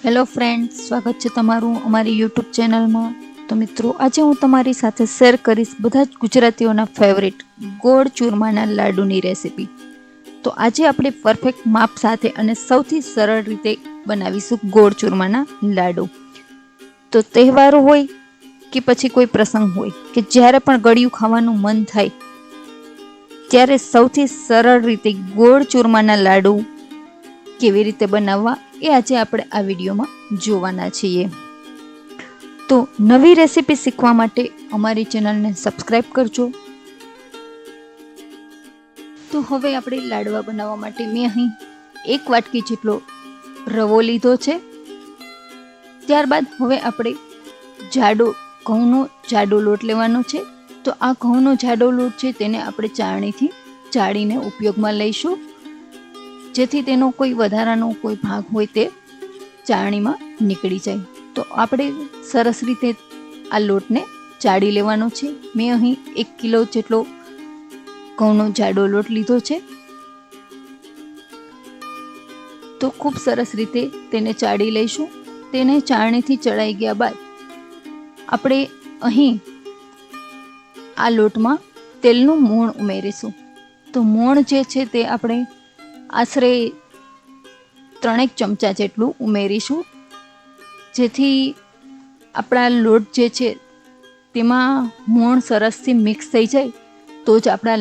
Hello friends, સ્વાગત છે તમારું અમારી યુટ્યુબ ચેનલમાં। તો મિત્રો, આજે હું તમારી સાથે શેર કરીશ બધા જ ગુજરાતીઓના ફેવરિટ ગોળ ચૂરમાના લાડુની રેસીપી। તો આજે આપણે પરફેક્ટ માપ સાથે અને સૌથી સરળ રીતે બનાવીશું ગોળ ચૂરમાના લાડુ। તો તહેવારો હોય કે પછી કોઈ પ્રસંગ હોય કે જ્યારે પણ ગળ્યું ખાવાનું મન થાય ત્યારે સૌથી સરળ રીતે ગોળ ચૂરમાના લાડુ કેવી રીતે બનાવવા એ આજે આપણે આ વિડીયોમાં જોવાના છીએ। તો નવી રેસીપી શીખવા માટે અમારી ચેનલને સબસ્ક્રાઇબ કરજો। તો હવે આપણે લાડવા બનાવવા માટે મેં અહીં 1 વાટકી જેટલો રવો લીધો છે। ત્યારબાદ હવે આપણે ઘઉંનો જાડો લોટ લેવાનો છે। તો આ ઘઉંનો જાડો લોટ છે તેને આપણે ચાળણીથી ચાળીને ઉપયોગમાં લઈશું, જેથી તેનો કોઈ વધારાનો કોઈ ભાગ હોય તે ચાળણીમાં નીકળી જાય। તો આપણે સરસ રીતે આ લોટને ચાળી લેવાનો છે। મેં અહીં 1 કિલો જેટલો ઘઉંનો જાડો લોટ લીધો છે। તો ખૂબ સરસ રીતે તેને ચાળી લઈશું। તેને ચાળણીથી ચડાઈ ગયા બાદ આપણે અહીં આ લોટમાં તેલનું મોણ ઉમેરીશું। તો મોણ જે છે તે આપણે આશરે 3 ચમચા જેટલું ઉમેરીશું, જેથી આપણા લોટ જે છે તેમાં મોણ સરસથી મિક્સ થઈ જાય તો જ આપણા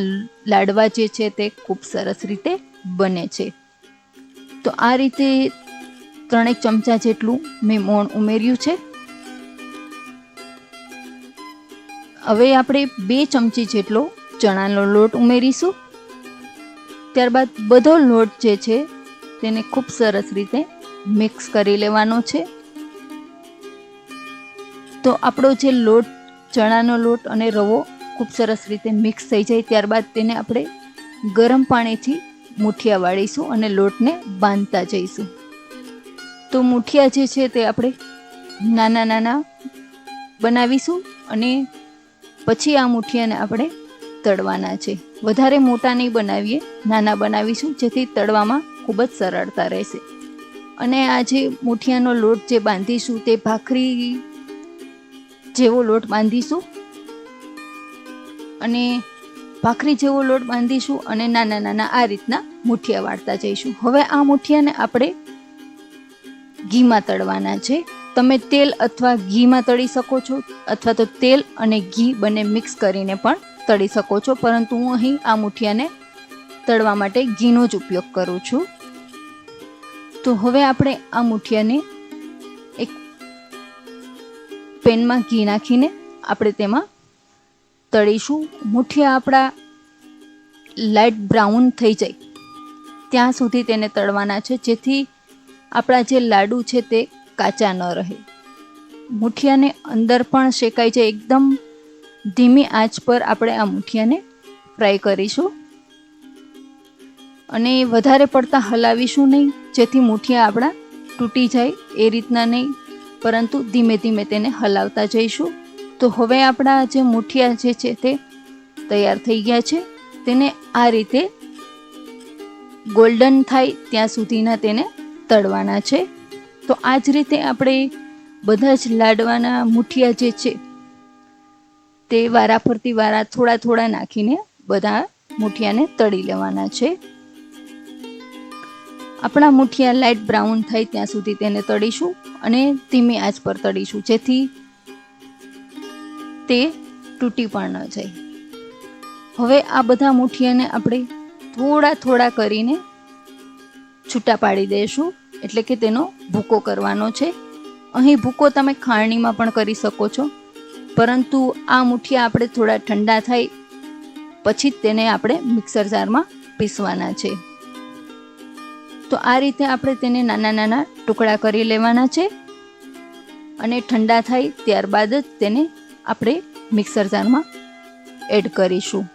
લાડવા જે છે તે ખૂબ સરસ રીતે બને છે। તો આ રીતે 3 ચમચા જેટલું મેં મોણ ઉમેર્યું છે। હવે આપણે 2 ચમચી જેટલો ચણાનો લોટ ઉમેરીશું। ત્યારબાદ બધો લોટ જે છે તેને ખૂબ સરસ રીતે મિક્સ કરી લેવાનો છે। તો આપણો જે લોટ, ચણાનો લોટ અને રવો ખૂબ સરસ રીતે મિક્સ થઈ જાય ત્યારબાદ તેને આપણે ગરમ પાણીથી મૂઠિયા વાળીશું અને લોટને બાંધતા જઈશું। તો મૂઠિયા જે છે તે આપણે નાના નાના બનાવીશું અને પછી આ મૂઠિયાને આપણે તળવાના છે। વધારે મોટા નહીં બનાવીએ, નાના બનાવીશું, જેથી તળવામાં ખૂબ જ સરળતા રહેશે। અને આ જે મૂઠિયાનો લોટ જે બાંધીશું તે ભાખરી જેવો લોટ બાંધીશું અને ભાખરી જેવો લોટ બાંધીશું અને નાના નાના આ રીતના મૂઠિયા વાળતા જઈશું। હવે આ મૂઠિયાને આપણે ઘીમાં તળવાના છે। તમે તેલ અથવા ઘીમાં તળી શકો છો, અથવા તો તેલ અને ઘી બંને મિક્સ કરીને પણ તળી શકો છો, પરંતુ હું અહીં આ મૂઠિયાને તળવા માટે ઘીનો જ ઉપયોગ કરું છું। તો હવે આપણે આ મૂઠિયાને એક પેનમાં ઘી નાખીને આપણે તેમાં તળીશું। મૂઠિયા આપણા લાઇટ બ્રાઉન થઈ જાય ત્યાં સુધી તેને તળવાના છે, જેથી આપણા જે લાડુ છે તે કાચા ન રહે। મૂઠિયાને અંદર પણ શેકાઈ જાય, એકદમ ધીમી આંચ પર આપણે આ મૂઠિયાને ફ્રાય કરીશું અને વધારે પડતા હલાવીશું નહીં, જેથી મૂઠિયા આપણા તૂટી જાય એ રીતના નહીં, પરંતુ ધીમે ધીમે તેને હલાવતા જઈશું। તો હવે આપણા જે મૂઠિયા જે છે તે તૈયાર થઈ ગયા છે। તેને આ રીતે ગોલ્ડન થાય ત્યાં સુધીના તેને તળવાના છે। તો આ જ રીતે આપણે બધા જ લાડવાના મૂઠિયા જે છે તે વારાફરતી થોડા થોડા નાખીને બધા મૂઠિયાને તળી લેવાના છે। આપણા મૂઠિયા લાઇટ બ્રાઉન થાય ત્યાં સુધી તેને તળીશું અને ધીમી આંચ પર તળીશું, જેથી તે તૂટી પણ ન જાય। હવે આ બધા મૂઠિયાને આપણે થોડા થોડા કરીને છૂટા પાડી દઈશું, એટલે કે તેનો ભૂકો કરવાનો છે। અહીં ભૂકો તમે ખાણણીમાં પણ કરી શકો છો, પરંતુ આ મૂઠિયા આપણે થોડા ઠંડા થાય પછી જ તેને આપણે મિક્સર જારમાં પીસવાના છે। તો આ રીતે આપણે તેને નાના નાના ટુકડા કરી લેવાના છે અને ઠંડા થાય ત્યારબાદ જ તેને આપણે મિક્સર જારમાં એડ કરીશું।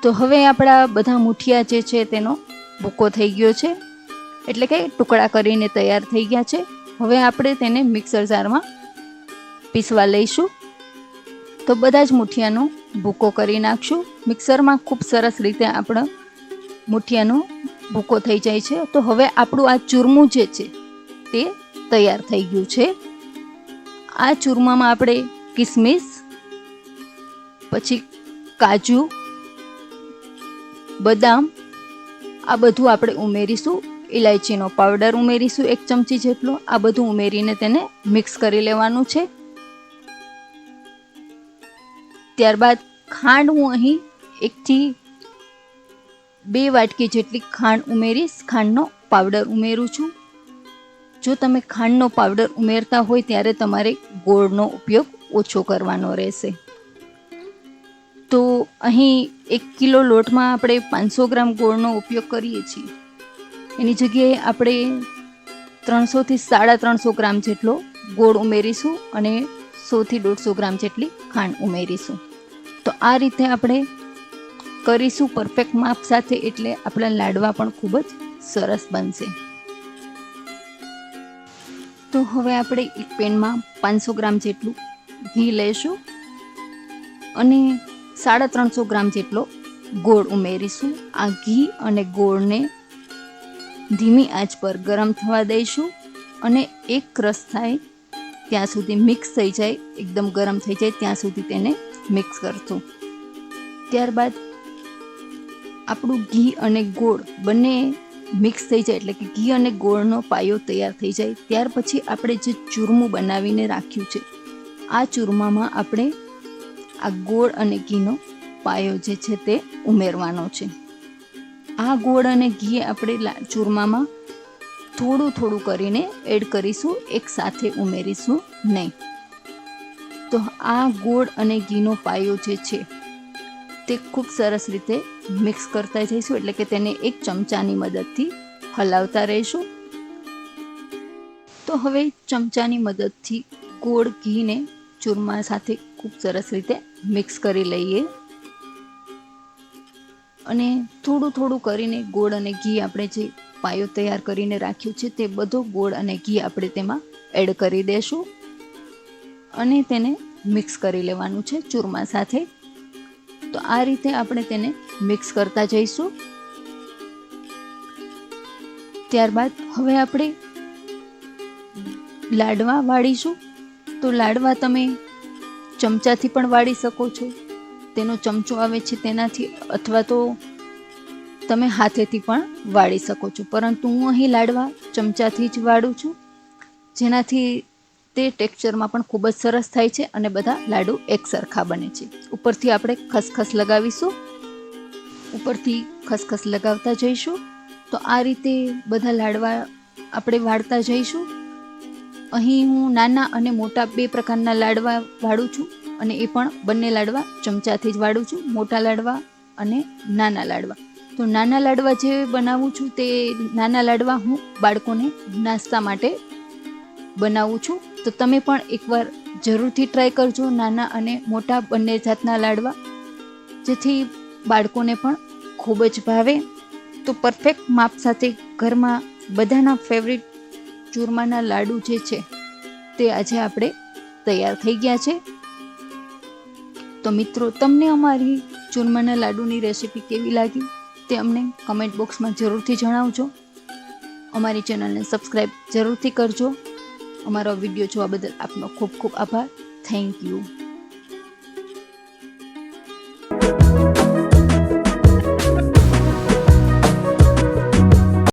તો હવે આપણા બધા મૂઠિયા જે છે તેનો ભૂકો થઈ ગયો છે, એટલે કે ટુકડા કરીને તૈયાર થઈ ગયા છે। હવે આપણે તેને મિક્સર જારમાં પીસવા લઈશું। તો બધા જ મૂઠિયાનો ભૂકો કરી નાખશું મિક્સરમાં। ખૂબ સરસ રીતે આપણો મૂઠિયાનો ભૂકો થઈ જાય છે। તો હવે આપણું આ ચૂરમું જે છે તે તૈયાર થઈ ગયું છે. આ ચૂરમામાં આપણે કિસમિસ, પછી કાજુ, બદામ આ બધું આપણે ઉમેરીશું. ઇલાયચીનો પાવડર ઉમેરીશું 1 ચમચી જેટલો. આ બધું ઉમેરીને તેને મિક્સ કરી લેવાનું છે. ત્યારબાદ ખાંડ હું અહીં 1 થી 2 વાટકી જેટલી ખાંડ ઉમેરીશ. ખાંડનો પાવડર ઉમેરું છું. જો તમે ખાંડનો પાવડર ઉમેરતા હોય ત્યારે તમારે ગોળનો ઉપયોગ ઓછો કરવાનો રહેશે. તો અહીં 1 કિલો લોટમાં આપણે 500 ગ્રામ ગોળનો ઉપયોગ કરીએ છીએ. એની જગ્યાએ આપણે 300 થી 350 ગ્રામ જેટલો ગોળ ઉમેરીશું અને 100 થી 150 ગ્રામ જેટલી ખાંડ ઉમેરીશું. તો આ રીતે આપણે કરીશું પરફેક્ટ માપ સાથે, એટલે આપણા લાડવા પણ ખૂબ જ સરસ બનશે. તો હવે આપણે એક પેનમાં 500 ગ્રામ જેટલું ઘી લઈશું અને 350 ગ્રામ જેટલો ગોળ ઉમેરીશું. આ ઘી અને ગોળને ધીમી આંચ પર ગરમ થવા દઈશું અને એક રસ થાય ત્યાં સુધી મિક્સ થઈ જાય, એકદમ ગરમ થઈ જાય ત્યાં સુધી તેને મિક્સ કરશું. ત્યારબાદ આપણું ઘી અને ગોળ બંને મિક્સ થઈ જાય, એટલે કે ઘી અને ગોળનો પાયો તૈયાર થઈ જાય, ત્યાર પછી આપણે જે ચૂરમું બનાવીને રાખ્યું છે આ ચૂરમામાં આપણે આ ગોળ અને ઘીનો પાયો જે છે તે ઉમેરવાનો છે. આ ગોળ અને ઘી આપણે ચૂરમામાં થોડું થોડું કરીને એડ કરીશું, એક સાથે ઉમેરીશું નહીં. તો આ ગોળ અને ઘીનો પાયો જે છે તે ખૂબ સરસ રીતે મિક્સ કરતા જઈશું, એટલે કે તેને એક ચમચાની મદદથી હલાવતા રહીશું. તો હવે ચમચાની મદદથી ગોળ ઘીને ચૂરમા સાથે ખૂબ સરસ રીતે મિક્સ કરી લઈએ અને થોડું થોડું કરીને ગોળ અને ઘી આપણે જે પાયો તૈયાર કરીને રાખ્યું છે તે બધો ગોળ અને ઘી આપણે તેમાં એડ કરી દઈશું અને તેને મિક્સ કરી લેવાનું છે ચૂરમા સાથે. તો આ રીતે આપણે તેને મિક્સ કરતા જઈશું. ત્યારબાદ હવે આપણે લાડવા વાળીશું. તો લાડવા તમે ચમચાથી પણ વાળી શકો છો, તેનો ચમચો આવે છે તેનાથી, અથવા તો તમે હાથેથી પણ વાળી શકો છો. પરંતુ હું અહીં લાડવા ચમચાથી જ વાળું છું, જેનાથી તે ટેક્સચરમાં પણ ખૂબ જ સરસ થાય છે અને બધા લાડુ એક સરખા બને છે. ઉપરથી આપણે ખસખસ લગાવીશું, ઉપરથી ખસખસ લગાવતા જઈશું. તો આ રીતે બધા લાડવા આપણે વાળતા જઈશું. અહીં હું નાના અને મોટા 2 પ્રકારના લાડવા વાળું છું અને એ પણ બંને લાડવા ચમચાથી જ વાળું છું, મોટા લાડવા અને નાના લાડવા. તો નાના લાડવા જે બનાવું છું તે નાના લાડવા હું બાળકોને નાસ્તા માટે બનાવું છું. તો તમે પણ એકવાર જરૂરથી ટ્રાય કરજો નાના અને મોટા બંને જાતના લાડવા, જેથી બાળકોને પણ ખૂબ જ ભાવે. તો પરફેક્ટ માપ સાથે ઘરમાં બધાના ફેવરિટ ચૂરમાના લાડુ જે છે તે આજે આપણે તૈયાર થઈ ગયા છે. તો મિત્રો, તમને અમારી ચૂરમાના લાડુની રેસીપી કેવી લાગી તે અમને કમેન્ટ બોક્સમાં જરૂરથી જણાવજો. અમારી ચેનલને સબસ્ક્રાઈબ જરૂરથી કરજો. અમારો વિડીયો જોવા બદલ આપનો ખૂબ ખૂબ આભાર. Thank you.